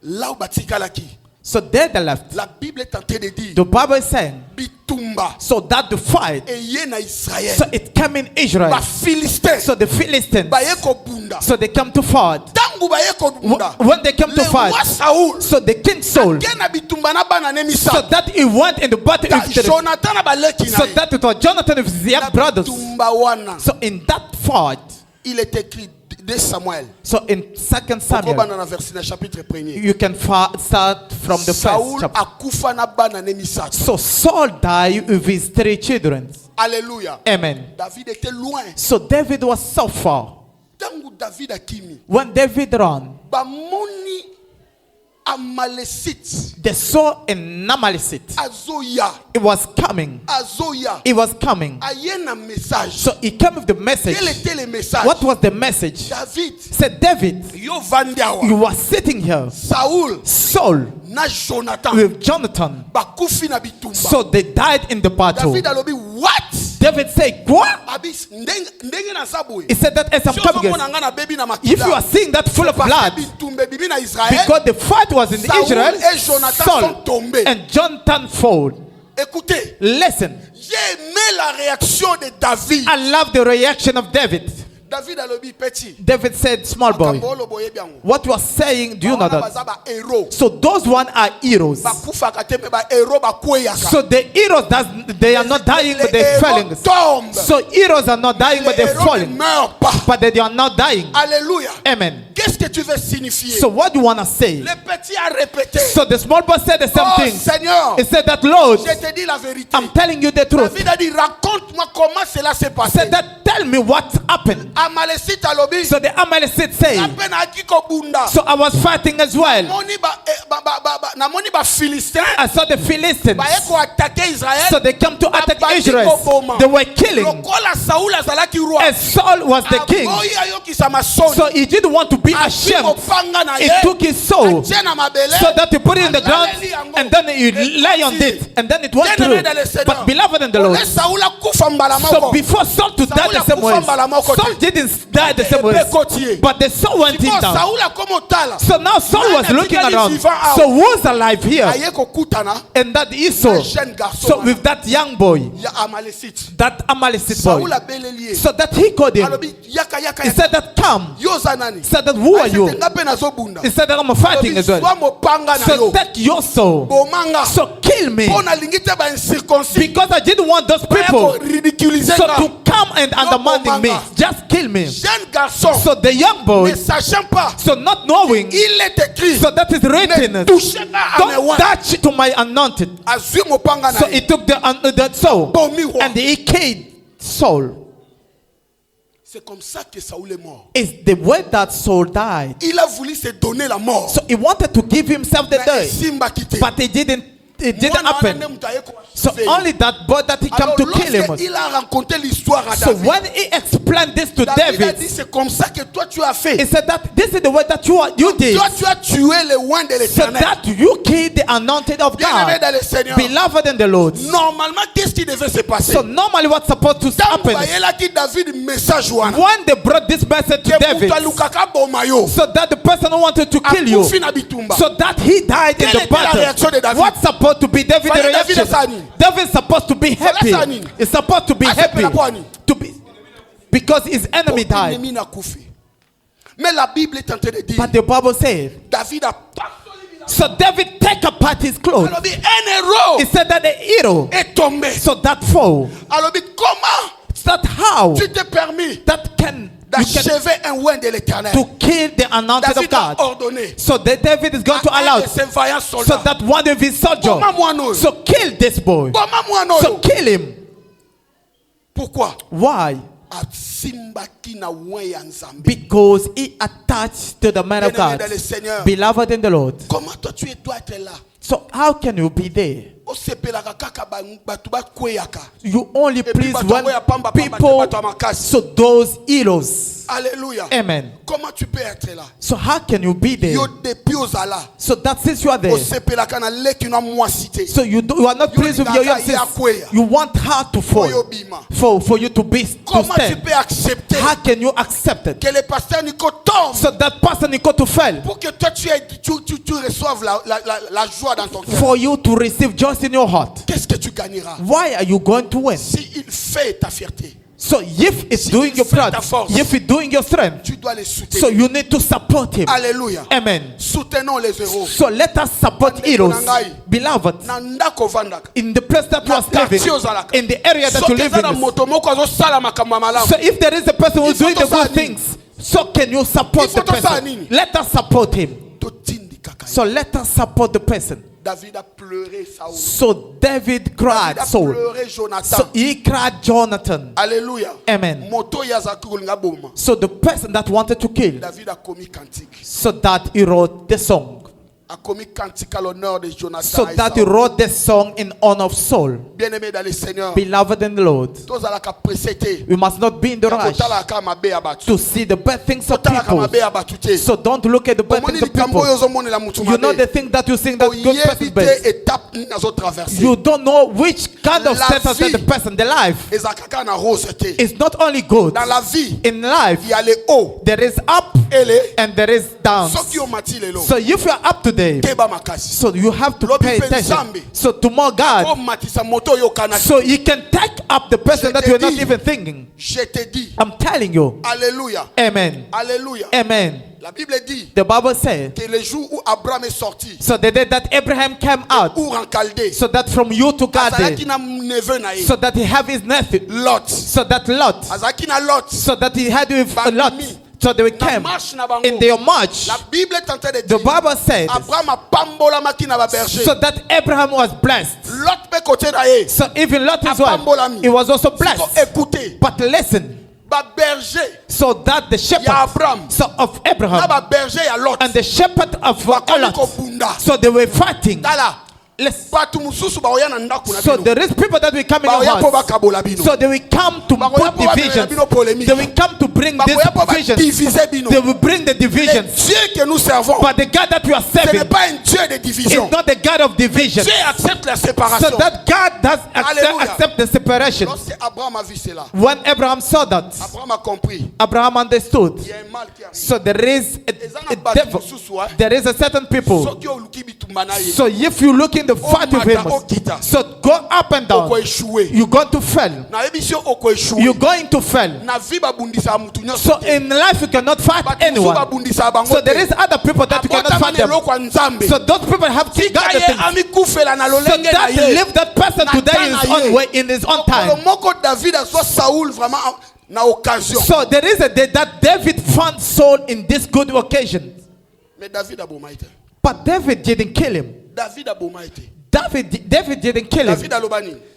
Là où batikalaki. So David left. La Bible est en train de dire. The Bible is saying, Bitumba. so that the fight, Eye na Israël. so it came in Israel. Ba Philistin. So the Philistines, Baye ko bunda. so they come to fight. Tangu baye ko bunda. When they came to Le roi fight, Saoul. so the king Saul, Kena bitumba na bana ne so misa. that he went in the battle with the, Jonathan na baleki na. so that it was Jonathan with his young brothers. Bitumba wana. So in that fight, Il est écrit de Samuel. so in 2 Samuel, Okobana na verset na chapitre 1er. you can start from the first Saul chapter. akufa na bana ne misa. So Saul died with his 3 children. Alléluia. Amen. David était loin. So David was so far. Tangu David akimi. When David ran, Bamoni Amalekite. they saw a Amalekite. Azoya. It was coming. Azoya. It was coming. Ayena message. So he came with the message. Quel était le message? What was the message? David. Said David, Yo vandiawa. you were sitting here. Saul Saul na Jonathan. with Jonathan. Bakufi na bitumba. So they died in the battle. David alobi what? David said, what? Abis ndenge na sabwe. He said that as I'm coming. If you are seeing that full of blood, bitumbe bibi na Israël. because the fight was in Saul Israel, et Jonathan Saul sont tombés. and Jonathan fall. Écoutez, Listen, j'ai aimé la réaction de David. I love the reaction of David. David said, small boy, what you are saying, do you know that? So those one are heroes. So the heroes, they are not dying, but they're falling. So heroes are not dying, but they're falling. But they are not dying. Alléluia. Amen. Qu'est-ce que tu veux signifier? So what do you want to say? Le petit a répété. So the small boy said the same thing. Seigneur, he said that, Lord, je te dis la vérité. I'm telling you the truth. David a dit, raconte-moi comment cela s'est passé. Said that, tell me what happened. Amalekite alobi. So the Amalekite say, so I was fighting as well. I saw the Philistines. So they come to attack Israel. They were killing. And Saul was the king. So he didn't want to be ashamed. He took his soul so that he put it in the ground and then he lay on it. And then it went through. But beloved in the Lord, so before Saul to die the same way, Saul didn't die the same way, but the soul went in down. So now Saul was looking around. So who's alive here? And that is Saul. So with that young boy, that Amalekite boy, so that he called him. He said that, come. He said that, who are you? He said that, I'm fighting as well. So take your soul. So kill me. Because I didn't want those people so to come and undermine me. Just kill me. So the young boy, so not knowing, so that is written, don't touch to my anointed. So he took the soul and he killed Saul. C'est comme ça que Saül est mort. It's the way that Saul died. Il a voulu se donner la mort. So he wanted to give himself the death, but it didn't happen. So only that boy that he came to kill him. So when he explained this to David, he said that this is the way that you did. So that you killed the anointed of God. Beloved in the Lord. So normally what's supposed to happen, when they brought this message to David, so that the person who wanted to kill you, so that he died in the battle, what's supposed to be David's reaction? David's supposed to be happy. He's supposed to be happy because his enemy died. But the Bible says, so David take apart his clothes. He said that the hero, so that fall. That how that can d'achever un oint de l'Éternel. To kill the anointed of God. So that David is going to allow so that one of his soldiers, so kill this boy. So kill him. Pourquoi? Why? Because he attached to the man of God. Beloved in the Lord. So how can you be there? You only please when people, so those heroes. Alléluia. Amen. Comment tu peux être là? So how can you be there? So that since you are there, so you are not pleased with your young sis. You want her to fall, for you to be to stand. How can you accept it? So that person is going to fail. For you to receive joy in your heart. Why are you going to win? So if it's doing your pride, if it's doing your strength, so you need to support him. Alléluia. Amen. Soutenons les héros. So let us support heroes. Beloved, in the place that you are living, in the area that you live in. So if there is a person who is doing the good things, so can you support the person? Let us support him. So let us support the person. So David cried Saul. So he cried Jonathan. Alléluia. Amen. So the person that wanted to kill, so that he wrote the song. So that he wrote the song in honor of Saul. Beloved in the Lord, we must not be in the rush to see the bad things of people. So don't look at the bad things of people. You know the thing that you think that good person best. You don't know which kind of status that the person, the life, is not only good. In life, there is up and there is down. So if you are up to today. So you have to pay attention. So tomorrow God, so He can take up the person that you're not even thinking. I'm telling you. Alléluia. Amen. Alléluia. Amen. La Bible dit the Bible says que le jour où Abraham est sorti, so the day that Abraham came out, en Chaldée, so that from you to Chaldea, so that he have his nephew Lot, so that Lot, so that he had with Lot. So they came in their march. The Bible said so that Abraham was blessed. So even Lot as well, he was also blessed. But listen. So that the shepherd so of Abraham and the shepherd of Lot, so they were fighting. So there is people that will come in your house. So they will come to put divisions. They will come to bring this division. They will bring the divisions. But the God that you are serving is not the God of division. So that God does accept the separation. When Abraham saw that, Abraham understood. So there is a devil. There is a certain people. So if you look in the fight with him, so go up and down, you're going to fail. You're going to fail. So in life you cannot fight anyone. So there is other people that you cannot fight them. So those people have to guard the things. So that leave that person to die in his own way, in his own time. So there is a day that David found Saul in this good occasion. But David didn't kill him. David didn't kill him.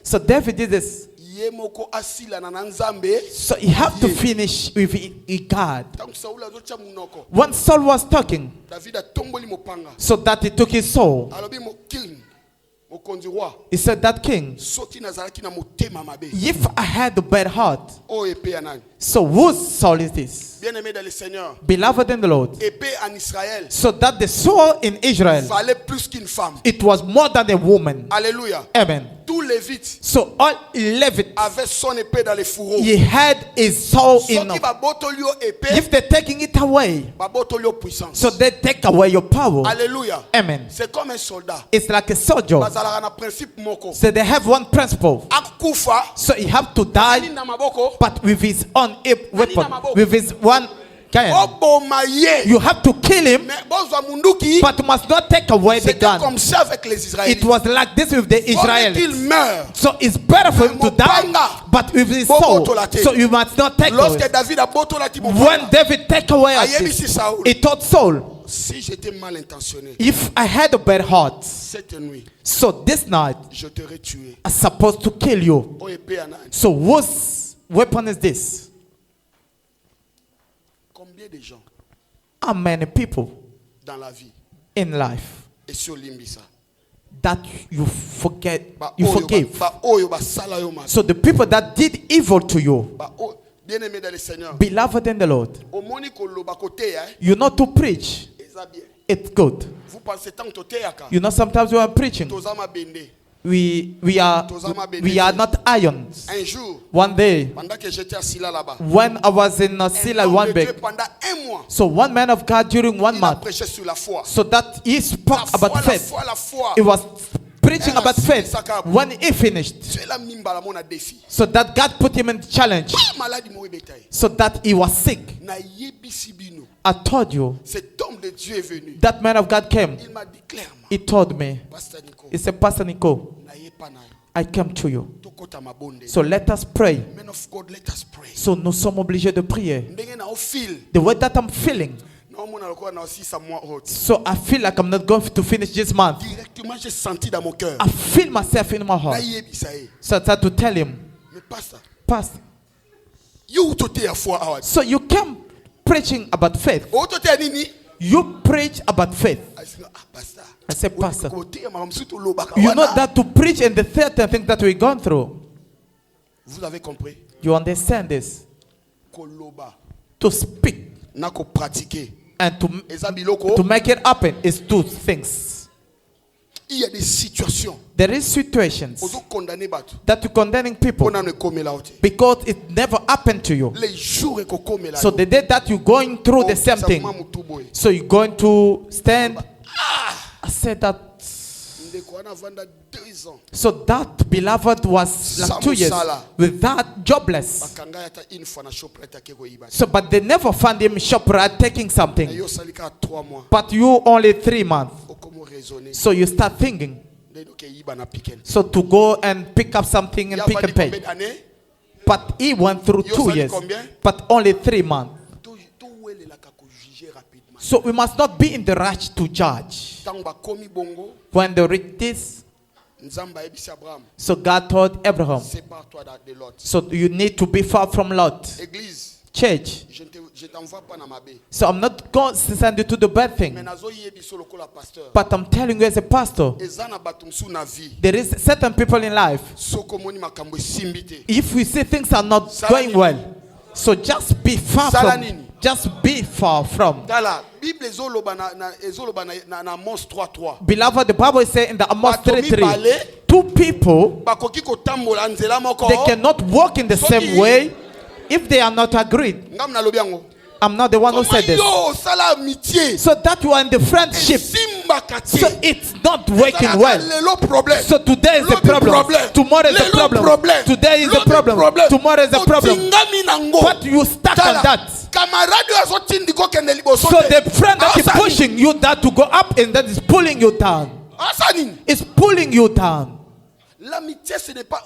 So David did this. So he had to finish with God. When Saul was talking, so that he took his soul. He said that king, if I had a bad heart, so whose soul is this? Beloved in the Lord. So that the soul in Israel, it was more than a woman. Alléluia. Amen. So all Levites, he had his soul in. If they're taking it away, so they take away your power. Alléluia. Amen. It's like a soldier. So they have one principle. So he have to die, but with his own weapon, with his one. You have to kill him, but you must not take away the gun. It was like this with the Israelites. So it's better for him to die, but with his soul. So you must not take away. When David take away this, he told Saul, if I had a bad heart, so this night I'm supposed to kill you. So whose weapon is this? How many people in life that you forgive? So the people that did evil to you, beloved in the Lord, you know to preach, it's good. You know sometimes we are preaching, we are not irons. One day, when I was in Sila one week, so one man of God during 1 month, so that he spoke about faith. He was preaching about faith. When he finished, so that God put him in the challenge, so that he was sick. I told you, that man of God came. He told me, he said, Pastor Nico, I came to you. So let us pray. Men of God, let us pray. So nous sommes obligés de prier. The way that I'm feeling. So I feel like I'm not going to finish this month. I feel myself in my heart. So I tried to tell him, Pastor, so you came preaching about faith. You preach about faith. I said, Pastor, you know that to preach in the certain things that we're going through. You understand this? To speak and to make it happen is two things. There is situations that you're condemning people because it never happened to you. So the day that you're going through the same thing, so you're going to stand. I said that. So that beloved was like 2 years with that jobless. So but they never found him ShopRite taking something. But you only 3 months. So you start thinking. So to go and pick up something and Pick and Pay. But he went through 2 years. But only 3 months. So we must not be in the rush to judge. When they reach this, so God told Abraham, so you need to be far from Lot. Church. So I'm not going to send you to the bad thing. But I'm telling you as a pastor, there is certain people in life. If we see things are not going well, so just be far from. Just be far from. Beloved, the Bible is saying in the Amos 3:3, 2 people, they cannot walk in the same way if they are not agreed. I'm not the one who said this. So that you are in the friendship. So it's not working well. So today is a problem. Tomorrow is a problem. Today is a problem. Tomorrow is a problem. But you stuck on that. So the friend that is pushing you that to go up and that is pulling you down. It's pulling you down. L'amitié, ce n'est pas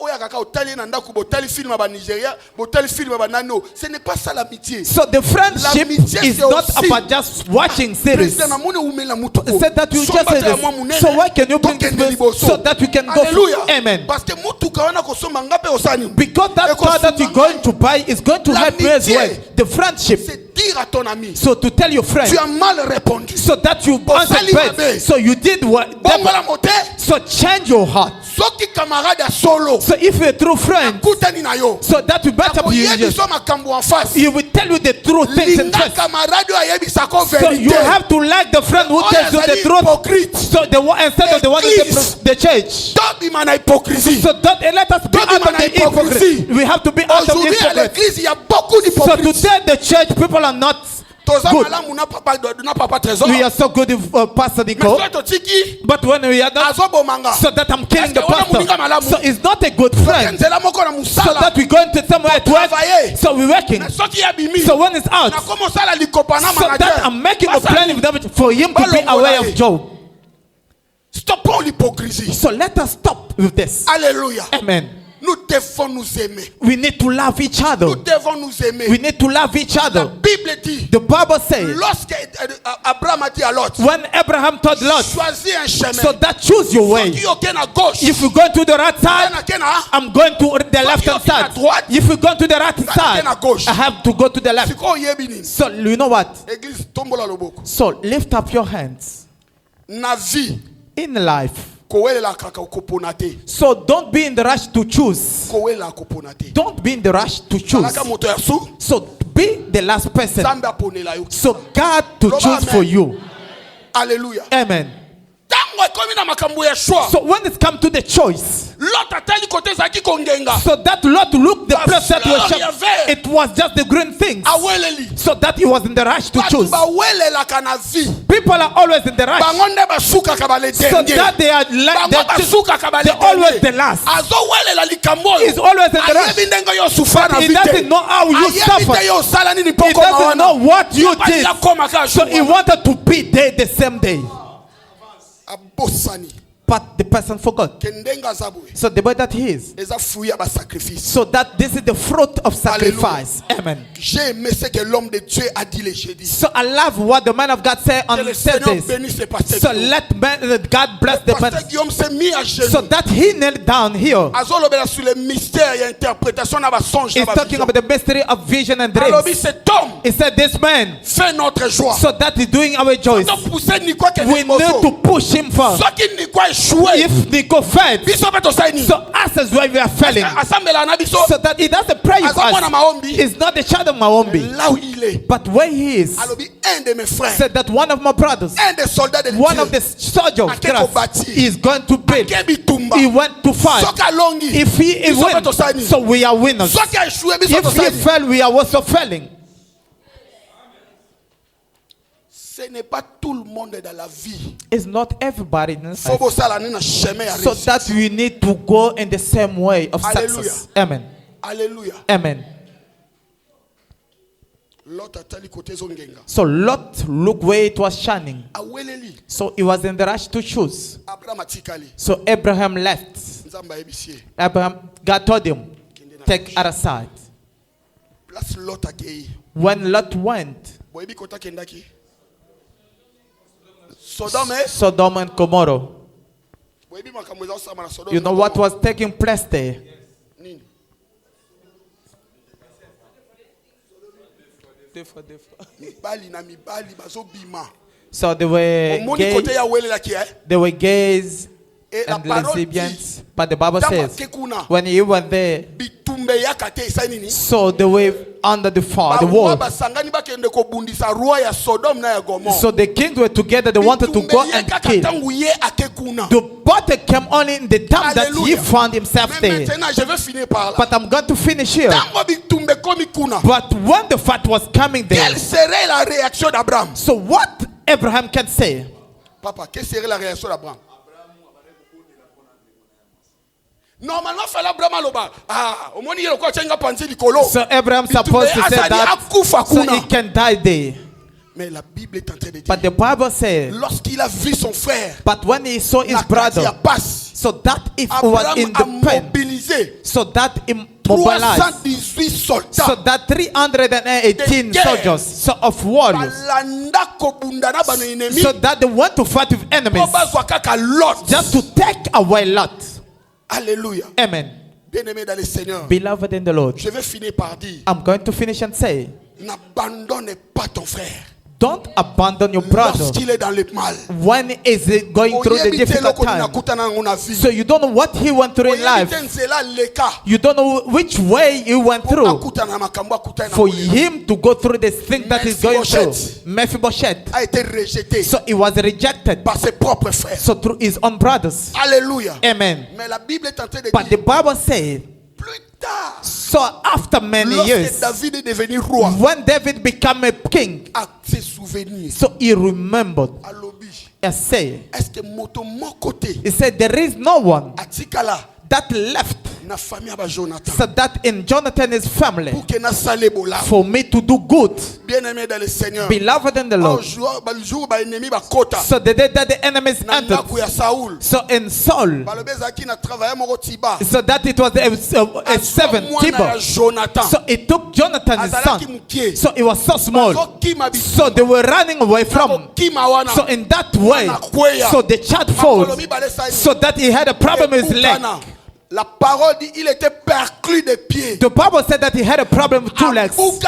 ce n'est pas ça l'amitié. So the friendship is not about just watching series. Said that you just say this. So why can you bring this so that we can go through? Amen. Because that car that you're going to buy is going to help you as well. The friendship. So to tell your friend. Tu as mal répondu. So that you answered bad. So you did what? So change your heart. So if you're a true friend, so that you better be you will tell you the true things in face. So you have to like the friend who tells you the truth. So instead of the one who tells the church. So don't let us be out of the hypocrisy. We have to be out of the hypocrisy. So today the church people are not good. We are so good if Pastor Nico. But when we are not, so that I'm killing the pastor. So it's not a good friend. So that we're going to somewhere to work. So we're working. So when it's out, so that I'm making a plan for him to be aware of Job. Stoppons l'hypocrisie. So let us stop with this. Alléluia. Amen. Nous devons nous aimer. We need to love each other. Nous devons nous aimer. We need to love each other. La Bible dit. The Bible says. Lorsque Abraham a dit à Lot. When Abraham told Lot. Choisis un chemin. So that choose your way. If you go to the right side, I'm going to the left hand side. If you go to the right side, I have to go to the left. So you know what? So lift up your hands. In life. So don't be in the rush to choose. Don't be in the rush to choose. So be the last person. So God to choose for you. Hallelujah. Amen. So when it comes to the choice, so that Lot looked the place that was shut, it was just the green things. So that he was in the rush to choose. People are always in the rush. So that they are like they're always the last. He's always in the rush. But he doesn't know how you suffered. He doesn't know what you did. So he wanted to be there the same day. But the person forgot. So the way that he is. So that this is the fruit of sacrifice. Amen. So I love what the man of God said on Thursdays. So let God bless the man. So that he knelt down here. He's talking about the mystery of vision and dreams. He said this man. So that he's doing our joy. We need to push him first. If Nico failed, so us as well we are failing. So that he doesn't pray for us. It's not the child of Maombi. But where he is, said that one of my brothers, one of the soldiers of Christ, is going to build. He went to fight. If he wins, so we are winners. If he fell, we are also failing. Ce n'est pas tout le monde dans la vie. It's not everybody in life. So that we need to go in the same way of Hallelujah. success. Amen. Alléluia. Amen. So Lot looked where it was shining. So he was in the rush to choose. So Abraham left. God told him, take other side. When Lot went, Sodom and Gomorrah. You know what was taking place there? So they were gays and lesbians, but the Bible says when you were there, so they were under the wall. So the kings were together, they wanted to go and kill. The battle came only in the time that he found himself there. But I'm going to finish here. But when the fight was coming there, so what Abraham can say? Papa, quelle serait la réaction d'Abraham? Normalement, so Abraham supposed to say that so he can die there. Mais la Bible est en train de dire, but the Bible says, lorsqu'il a vu son frère, but when he saw his brother, so that if he was in the pen, so that he mobilized, so that 318 soldiers, so of warriors, so that they went to fight with enemies, just to take away Lot. Alléluia. Amen. Bien-aimé dans le Seigneur. Beloved in the Lord. Je vais finir par dire, I'm going to finish and say, n'abandonne pas ton frère. Don't abandon your brother lorsqu'il est dans le mal. When is it going through the difficult time. So you don't know what he went through in life. You don't know which way he went through. For him to go through this thing that he's going through. Mephibosheth. So he was rejected. So through his own brothers. Alléluia. Amen. But the Bible says, so after many years, when David became a king, so he remembered. He said there is no one that left, so that in Jonathan's family, for me to do good. Beloved in the Lord. So the day that the enemies entered, so in Saul, so that it was a seven Tiber. So it took Jonathan's son. So it was so small. So they were running away from. So in that way, so the child falls, so that he had a problem with his leg. La parole dit il était perclus des pieds. The Bible said that he had a problem with two legs. So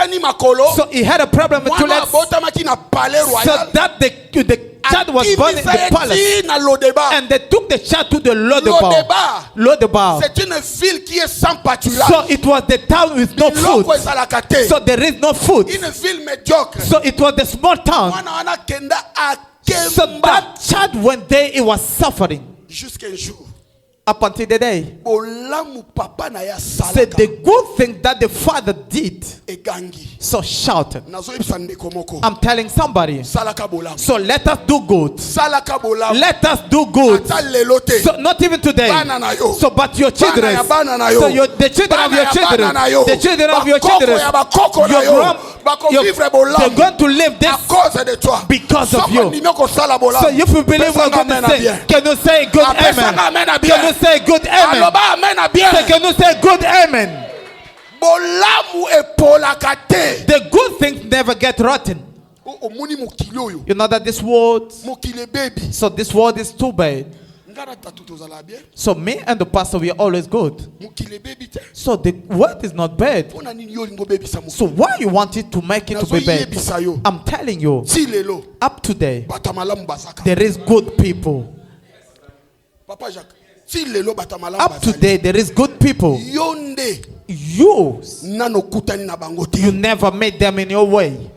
he had a problem with two legs. So that the child was born in the palace. And they took the child to the Lodebar. C'est une ville qui est sans pâturage. So it was the town with no food. So there is no food. Une ville médiocre. So it was the small town. So that child went there, he was suffering. Jusqu'à un jour. Up until the day, said the good thing that the father did, so shouted. I'm telling somebody, so let us do good. Let us do good. So not even today, so but your children, so the children of your children, the children of your children, they're going to live this because of you. So if you believe we're going to say, can you say good amen? Can you say good amen? So can you say good amen? The good things never get rotten. You know that this world, so this world is too bad. So me and the pastor, we are always good. So the word is not bad. So why you want it to make it to be bad? I'm telling you, up today, there is good people. Up today, there is good people. You never made them in your way.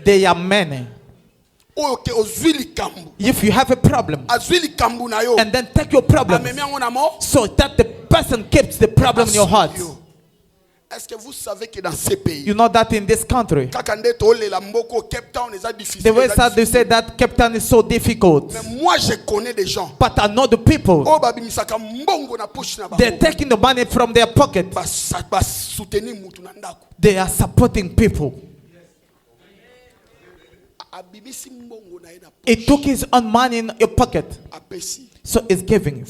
They are many. If you have a problem and then take your problem, so that the person keeps the problem in your heart. Est-ce que vous savez que dans ces pays, you know that in this country, the way that they say that Cape Town is so difficult. Mais moi je connais des gens. But I know the people. They're taking the money from their pocket. They are supporting people. It took his own money in your pocket. So it's giving you.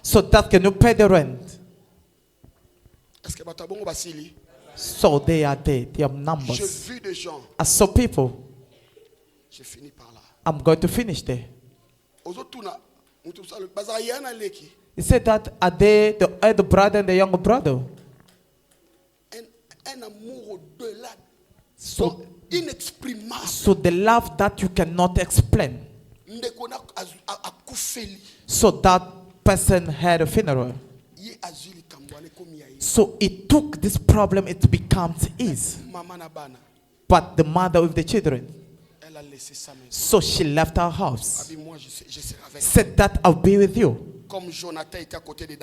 So that can you pay the rent. So they are there. They have numbers. I saw people. I'm going to finish there. He said that are they the elder brother and the younger brother? So the love that you cannot explain. So that person had a funeral. So it took this problem, it becomes easy. But the mother with the children, so she left her house. Said that I'll be with you.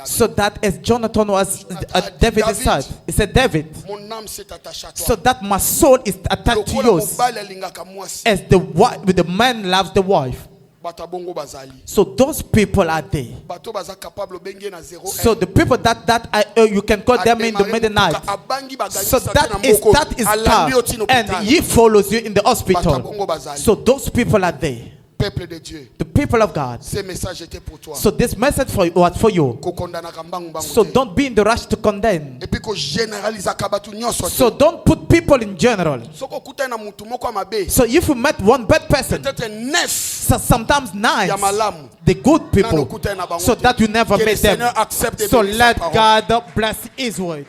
So that as Jonathan was at David's side, he said, David, so that my soul is attached to yours. As the man loves the wife. So those people are there. So the people that you can call them in the midnight. So that is tough. And he follows you in the hospital. So those people are there. The people of God. So this message was for you. So don't be in the rush to condemn. So don't put people in general. So if you met one bad person, so sometimes 9, the good people, so that you never meet them. So let God bless His word.